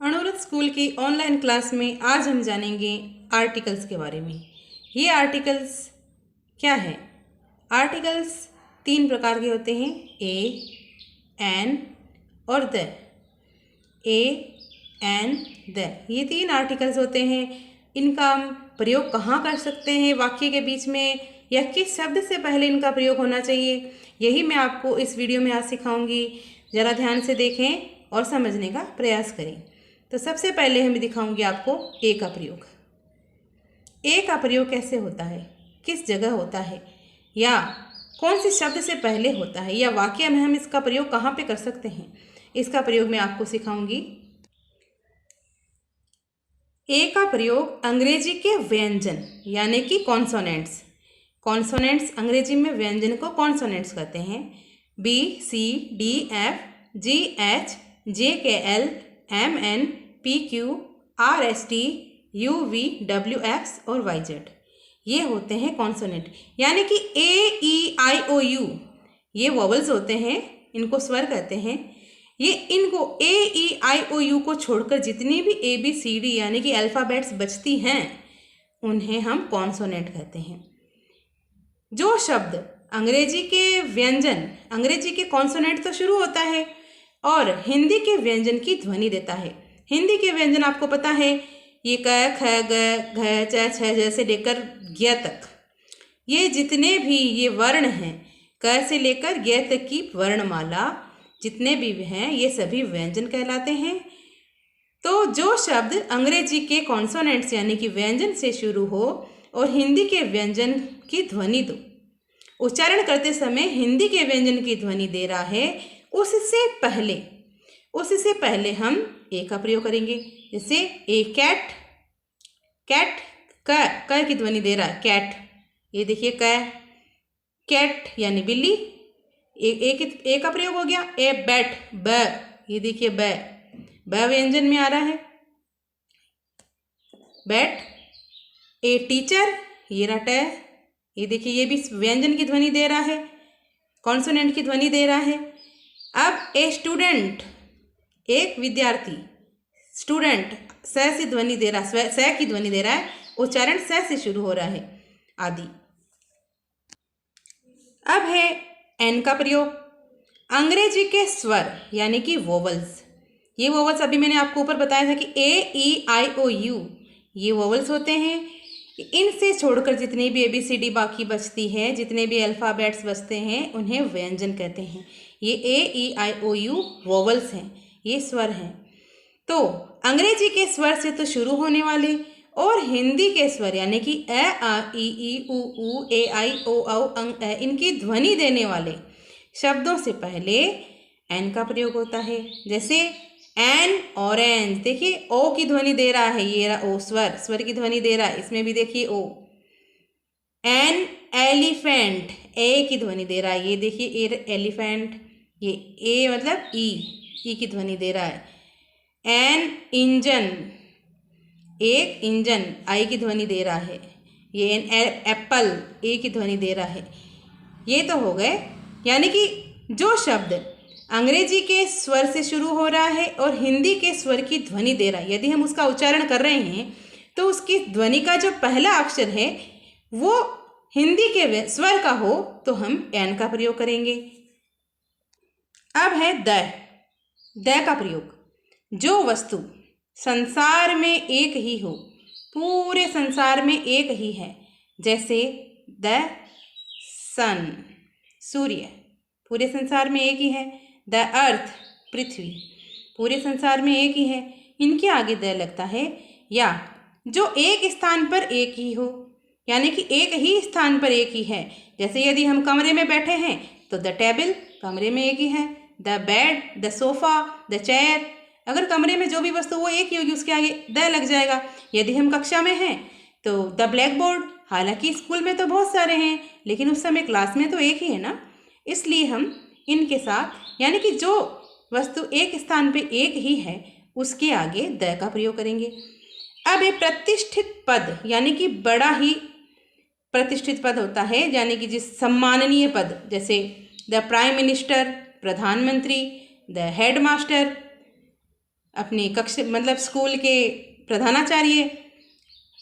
अनुरुद्ध school की online class में आज हम जानेंगे आर्टिकल्स के बारे में। ये आर्टिकल्स क्या है? आर्टिकल्स 3 प्रकार के होते हैं, ए, एन और द। ए, एन, द, ये 3 आर्टिकल्स होते हैं। इनका हम प्रयोग कहाँ कर सकते हैं वाक्य के बीच में, या किस शब्द से पहले इनका प्रयोग होना चाहिए, यही मैं आपको इस वीडियो में आज सिखाऊंगी। ज़रा ध्यान से देखें और समझने का प्रयास करें। तो सबसे पहले हम दिखाऊंगी आपको ए का प्रयोग। ए का प्रयोग कैसे होता है, किस जगह होता है, या कौन से शब्द से पहले होता है, या वाक्य में हम इसका प्रयोग कहाँ पे कर सकते हैं, इसका प्रयोग मैं आपको सिखाऊंगी। ए का प्रयोग अंग्रेजी के व्यंजन यानी कि कॉन्सोनेंट्स। कॉन्सोनेंट्स अंग्रेजी में व्यंजन को कॉन्सोनेंट्स कहते हैं। B, C, D, F, G, H, J, K, L, M, N, P, Q, R, S, T, U, V, W, X और वाई, जेड, ये होते हैं कॉन्सोनेंट। यानी कि ए, ई, आई, ओ, यू ये वोवल्स होते हैं, इनको स्वर कहते हैं। ये इनको ए, ई, आई, ओ, यू को छोड़कर जितनी भी ए, बी, सी, डी यानी कि अल्फ़ाबेट्स बचती हैं उन्हें हम कॉन्सोनेंट कहते हैं। जो शब्द अंग्रेजी के व्यंजन, अंग्रेजी के कॉन्सोनेंट तो शुरू होता है और हिंदी के व्यंजन की ध्वनि देता है। हिंदी के व्यंजन आपको पता है, ये क, ख, ग, घ, च, छ जैसे लेकर ज्ञ तक, ये जितने भी ये वर्ण हैं, क से लेकर ज्ञ तक की वर्णमाला जितने भी हैं, ये सभी व्यंजन कहलाते हैं। तो जो शब्द अंग्रेजी के कॉन्सोनेंट्स यानी कि व्यंजन से शुरू हो और हिंदी के व्यंजन की ध्वनि दो, उच्चारण करते समय हिंदी के व्यंजन की ध्वनि दे रहा है, उससे पहले हम ए का प्रयोग करेंगे। जैसे ए कैट, कैट क की ध्वनि दे रहा है, कैट, ये देखिए क, कैट यानी बिल्ली, ए का प्रयोग हो गया। ए बैट, ब, ये देखिए ब व्यंजन में आ रहा है, बैट। ए टीचर, ये रहा ट, ये देखिए ये भी व्यंजन की ध्वनि दे रहा है, कॉन्सोनेंट की ध्वनि दे रहा है। अब ए स्टूडेंट, एक विद्यार्थी, स्टूडेंट स से ध्वनि दे रहा, स की ध्वनि दे रहा है, उच्चारण स से शुरू हो रहा है, आदि। अब है एन का प्रयोग। अंग्रेजी के स्वर यानी कि वोवल्स, ये वोवल्स अभी मैंने आपको ऊपर बताया था कि ए, ई, आई, ओ, यू ये वोवल्स होते हैं। इनसे छोड़कर जितनी भी ए, बी, सी, डी बाकी बचती है, जितने भी अल्फ़ाबेट्स बचते हैं, उन्हें व्यंजन कहते हैं। ये ए, ई, आई, ओ, यू वोवल्स हैं, ये स्वर हैं। तो अंग्रेजी के स्वर से तो शुरू होने वाले और हिंदी के स्वर यानी कि ए, आ, ई, उ, ए, आई, ओ, औ, अंग, ए, इनकी ध्वनि देने वाले शब्दों से पहले एन का प्रयोग होता है। जैसे एन ऑरेंज, देखिए ओ की ध्वनि दे रहा है, ये रहा ओ, स्वर की ध्वनि दे रहा है, इसमें भी देखिए ओ। एन एलिफेंट, ए की ध्वनि दे रहा है, ये देखिए ए एलिफेंट, ये ए मतलब ई की ध्वनि दे रहा है। एन इंजन, एक इंजन, आई की ध्वनि दे रहा है। ये एन एप्पल, ए की ध्वनि दे रहा है। ये तो हो गए, यानी कि जो शब्द अंग्रेजी के स्वर से शुरू हो रहा है और हिंदी के स्वर की ध्वनि दे रहा है, यदि हम उसका उच्चारण कर रहे हैं तो उसकी ध्वनि का जो पहला अक्षर है वो हिंदी के स्वर का हो तो हम एन का प्रयोग करेंगे। अब है द का प्रयोग। जो वस्तु संसार में एक ही हो, पूरे संसार में एक ही है, जैसे द सन, सूर्य पूरे संसार में एक ही है। द अर्थ, पृथ्वी पूरे संसार में एक ही है, इनके आगे द लगता है। या जो एक स्थान पर एक ही हो, यानी कि एक ही स्थान पर एक ही है, जैसे यदि हम कमरे में बैठे हैं तो द टेबल कमरे में एक ही है। The bed, the sofa, the chair, अगर कमरे में जो भी वस्तु वो एक ही होगी उसके आगे द लग जाएगा। यदि हम कक्षा में हैं तो द ब्लैक बोर्ड, हालांकि स्कूल में तो बहुत सारे हैं लेकिन उस समय क्लास में तो एक ही है ना, इसलिए हम इनके साथ यानी कि जो वस्तु एक स्थान पे एक ही है उसके आगे द का प्रयोग करेंगे। अब ये प्रतिष्ठित पद यानी कि बड़ा ही प्रतिष्ठित पद होता है, यानी कि जिस सम्माननीय पद, जैसे द प्राइम मिनिस्टर, प्रधानमंत्री, द हेडमास्टर, अपनी मतलब स्कूल के प्रधानाचार्य,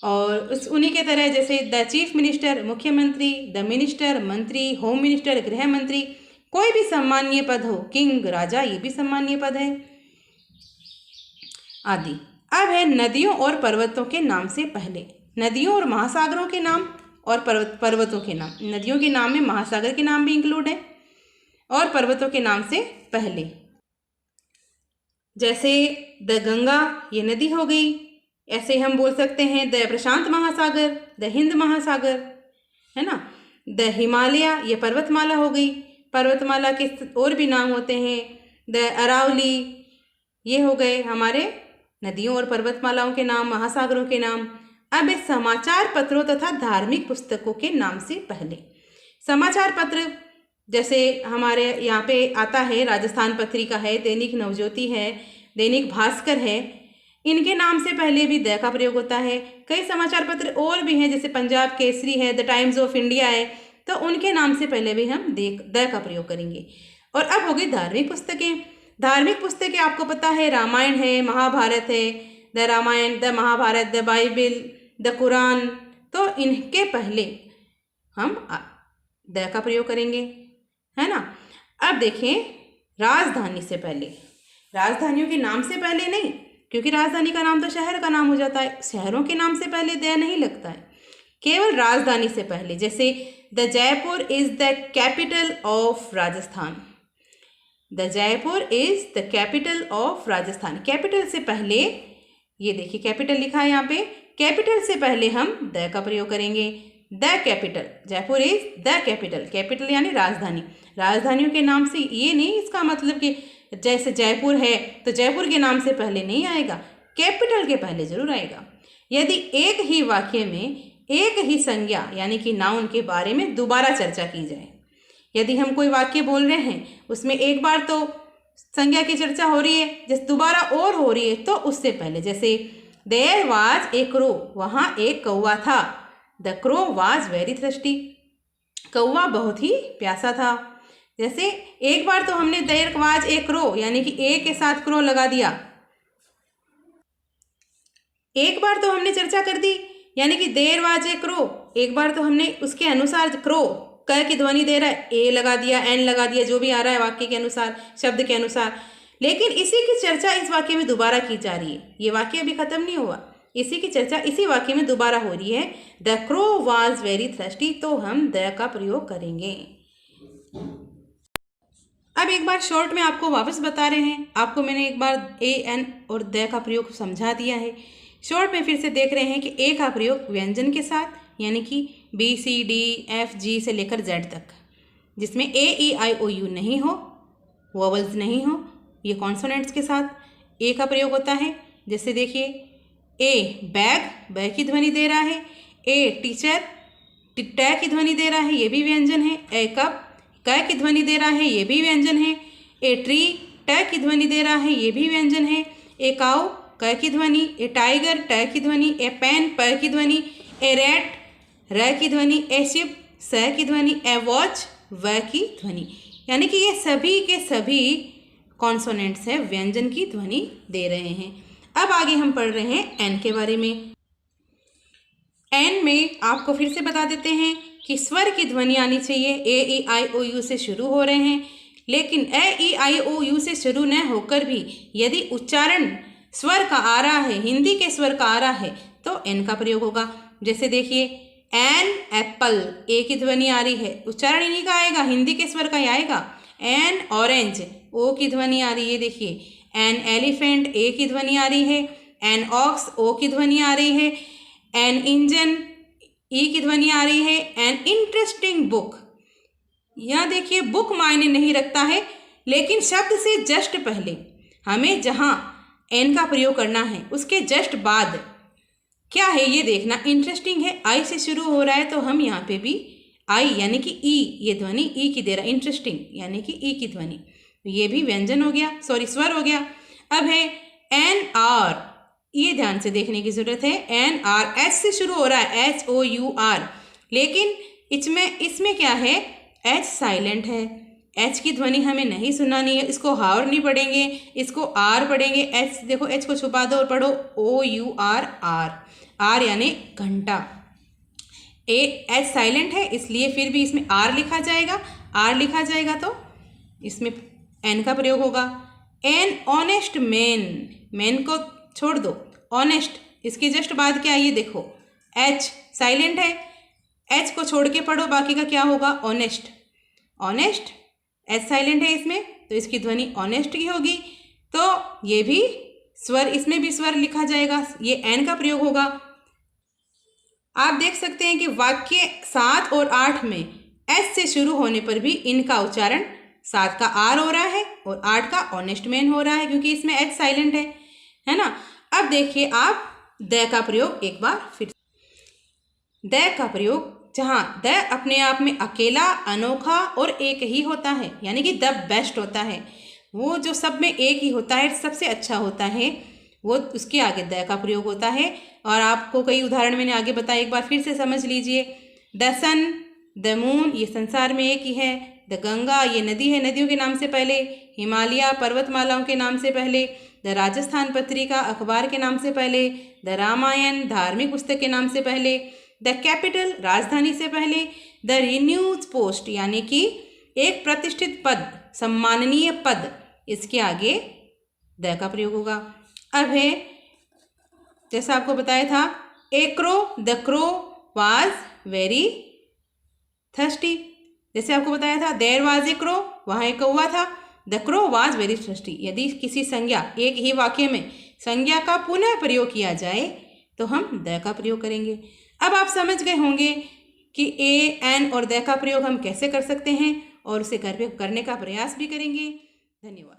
और उन्हीं के तरह जैसे द चीफ मिनिस्टर मुख्यमंत्री, द मिनिस्टर मंत्री, होम मिनिस्टर गृह मंत्री, कोई भी सम्मानीय पद हो, किंग राजा ये भी सम्मानीय पद है आदि। अब है नदियों और पर्वतों के नाम से पहले। नदियों और महासागरों के नाम और पर्वतों के नाम। नदियों के नाम में महासागर के नाम भी इंक्लूड है और पर्वतों के नाम से पहले, जैसे द गंगा ये नदी हो गई। ऐसे हम बोल सकते हैं द प्रशांत महासागर, द हिंद महासागर, है ना। द हिमालय ये पर्वतमाला हो गई। पर्वतमाला के और भी नाम होते हैं, द अरावली, ये हो गए हमारे नदियों और पर्वतमालाओं के नाम, महासागरों के नाम। अब इस समाचार पत्रों तथा धार्मिक पुस्तकों के नाम से पहले। समाचार पत्र जैसे हमारे यहाँ पे आता है राजस्थान पत्रिका है, दैनिक नवज्योति है, दैनिक भास्कर है, इनके नाम से पहले भी द का प्रयोग होता है। कई समाचार पत्र और भी हैं जैसे पंजाब केसरी है, द टाइम्स ऑफ इंडिया है, तो उनके नाम से पहले भी हम द का प्रयोग करेंगे। और अब हो गई धार्मिक पुस्तकें। धार्मिक पुस्तकें आपको पता है रामायण है, महाभारत है, the Ramayana, the Mahabharata, the Bible, the Quran, तो इनके पहले हम द का प्रयोग करेंगे, है ना। अब देखें राजधानी से पहले। राजधानियों के नाम से पहले नहीं, क्योंकि राजधानी का नाम तो शहर का नाम हो जाता है, शहरों के नाम से पहले द नहीं लगता है, केवल राजधानी से पहले। जैसे the Jaipur is the capital of Rajasthan. The Jaipur is the capital of Rajasthan. Capital से पहले, ये देखिए कैपिटल लिखा है यहाँ पे, कैपिटल से पहले हम द का प्रयोग करेंगे। The capital, Jaipur is the capital. Capital यानी राजधानी। राजधानियों के नाम से ये नहीं इसका मतलब कि जैसे जयपुर है तो जयपुर के नाम से पहले नहीं आएगा, कैपिटल के पहले जरूर आएगा। यदि एक ही वाक्य में एक ही संज्ञा यानी कि नाउन के बारे में दोबारा चर्चा की जाए, यदि हम कोई वाक्य बोल रहे हैं उसमें एक बार तो संज्ञा की चर्चा हो रही है, जैसे दोबारा और हो रही है, तो उससे पहले जैसे देयर वाज ए क्रो, वहाँ एक कौवा था। The crow was very thirsty, कौवा बहुत ही प्यासा था। जैसे एक बार तो हमने देयर वाज ए क्रो यानी कि ए के साथ क्रो लगा दिया, एक बार तो हमने चर्चा कर दी, यानी कि देयर वाज ए क्रो, एक बार तो हमने उसके अनुसार क्रो क की ध्वनि दे रहा है, ए लगा दिया, एन लगा दिया, जो भी आ रहा है वाक्य के अनुसार, शब्द के अनुसार, लेकिन इसी की चर्चा इस वाक्य में दोबारा की जा रही है। ये वाक्य अभी खत्म नहीं हुआ, इसी की चर्चा इसी वाक्य में दोबारा हो रही है। The crow was very thirsty, तो हम द का प्रयोग करेंगे। अब एक बार शॉर्ट में आपको वापस बता रहे हैं, आपको मैंने एक बार ए एन और द का प्रयोग समझा दिया है। शॉर्ट में फिर से देख रहे हैं कि ए का प्रयोग व्यंजन के साथ, यानी कि B C D F G से लेकर जेड तक, जिसमें ए ई आई ओ यू नहीं हो, वोवल्स नहीं हो, ये कॉन्सोनेंट्स के साथ ए का प्रयोग होता है। जैसे देखिए ए बैग, बै की ध्वनि दे रहा है। ए टीचर, ट की ध्वनि दे रहा है, ये भी व्यंजन है। ए कप, क की ध्वनि दे रहा है, ये भी व्यंजन है। ए ट्री, ट की ध्वनि दे रहा है, ये भी व्यंजन है। ए काऊ, क की ध्वनि। ए टाइगर, ट की ध्वनि। ए पेन, प की ध्वनि। ए रैट, र की ध्वनि। ए शिप, स की ध्वनि। ए वॉच, व की ध्वनि। यानी कि ये सभी के सभी कॉन्सोनेंट्स है, व्यंजन की ध्वनि दे रहे हैं। अब आगे हम पढ़ रहे हैं एन के बारे में। एन में आपको फिर से बता देते हैं कि स्वर की ध्वनि आनी चाहिए। ए ई आई ओ यू से शुरू हो रहे हैं, लेकिन ए ई आई ओ यू से शुरू न होकर भी यदि उच्चारण स्वर का आ रहा है, हिंदी के स्वर का आ रहा है, तो एन का प्रयोग होगा। जैसे देखिए एन एप्पल, ए की ध्वनि आ रही है, उच्चारण इन्हीं का आएगा, हिंदी के स्वर का ही आएगा। एन ऑरेंज, ओ की ध्वनि आ रही है, देखिए। एन एलिफेंट, ए की ध्वनि आ रही है। एन ऑक्स, ओ की ध्वनि आ रही है। एन इंजन, ई की ध्वनि आ रही है। एन इंटरेस्टिंग बुक, यहाँ देखिए बुक मायने नहीं रखता है, लेकिन शब्द से जस्ट पहले हमें जहाँ एन का प्रयोग करना है उसके जस्ट बाद क्या है ये देखना। इंटरेस्टिंग है, आई से शुरू हो रहा है, तो हम यहाँ पे भी आई यानी कि ई, ये ध्वनि ई की दे रहा है। इंटरेस्टिंग यानी कि ई की ध्वनि, ये भी व्यंजन हो गया, सॉरी स्वर हो गया। अब है एन आर, ये ध्यान से देखने की जरूरत है। एन आर एच से शुरू हो रहा है, एच ओ यू आर, लेकिन इसमें क्या है, एच साइलेंट है। एच की ध्वनि हमें नहीं सुनानी है, इसको हार नहीं पढ़ेंगे, इसको आर पढ़ेंगे। एच देखो, एच को छुपा दो और पढ़ो ओ यू आर आर, आर यानी घंटा। ए एच साइलेंट है इसलिए फिर भी इसमें आर लिखा जाएगा, आर लिखा जाएगा तो इसमें एन का प्रयोग होगा। एन ऑनेस्ट मैन, मैन को छोड़ दो, ऑनेस्ट इसके जस्ट बाद क्या है ये देखो, एच साइलेंट है, एच को छोड़ के पढ़ो, बाकी का क्या होगा ऑनेस्ट, ऑनेस्ट एच साइलेंट है इसमें तो इसकी ध्वनि ऑनेस्ट की होगी। तो ये भी स्वर, इसमें भी स्वर लिखा जाएगा, ये एन का प्रयोग होगा। आप देख सकते हैं कि वाक्य 7 और 8 में एस से शुरू होने पर भी इनका उच्चारण 7 का आर हो रहा है और 8 का ऑनेस्ट मैन हो रहा है, क्योंकि इसमें एच साइलेंट है ना। अब देखिए आप द का प्रयोग एक बार फिर, द का प्रयोग जहाँ द अपने आप में अकेला, अनोखा और एक ही होता है, यानी कि द बेस्ट होता है, वो जो सब में एक ही होता है, सबसे अच्छा होता है, वो उसके आगे द का प्रयोग होता है। और आपको कई उदाहरण मैंने आगे बताया, एक बार फिर से समझ लीजिए। द सन, द मून ये संसार में एक ही है, द गंगा ये नदी है, नदियों के नाम से पहले, हिमालय पर्वतमालाओं के नाम से पहले, द राजस्थान पत्रिका अखबार के नाम से पहले, द रामायण धार्मिक पुस्तक के नाम से पहले, द कैपिटल राजधानी से पहले, द रिन्यूज पोस्ट यानी कि एक प्रतिष्ठित पद, सम्माननीय पद, इसके आगे द का प्रयोग होगा। अब है जैसा आपको बताया था, a crow, the crow was very thirsty, जैसे आपको बताया था देयर वाज ए क्रो, वहाँ एक कौवा था, the crow was very thirsty. यदि किसी संज्ञा, एक ही वाक्य में संज्ञा का पुनः प्रयोग किया जाए तो हम द का प्रयोग करेंगे। अब आप समझ गए होंगे कि ए, एन और द का प्रयोग हम कैसे कर सकते हैं और उसे घर पे करने का प्रयास भी करेंगे। धन्यवाद।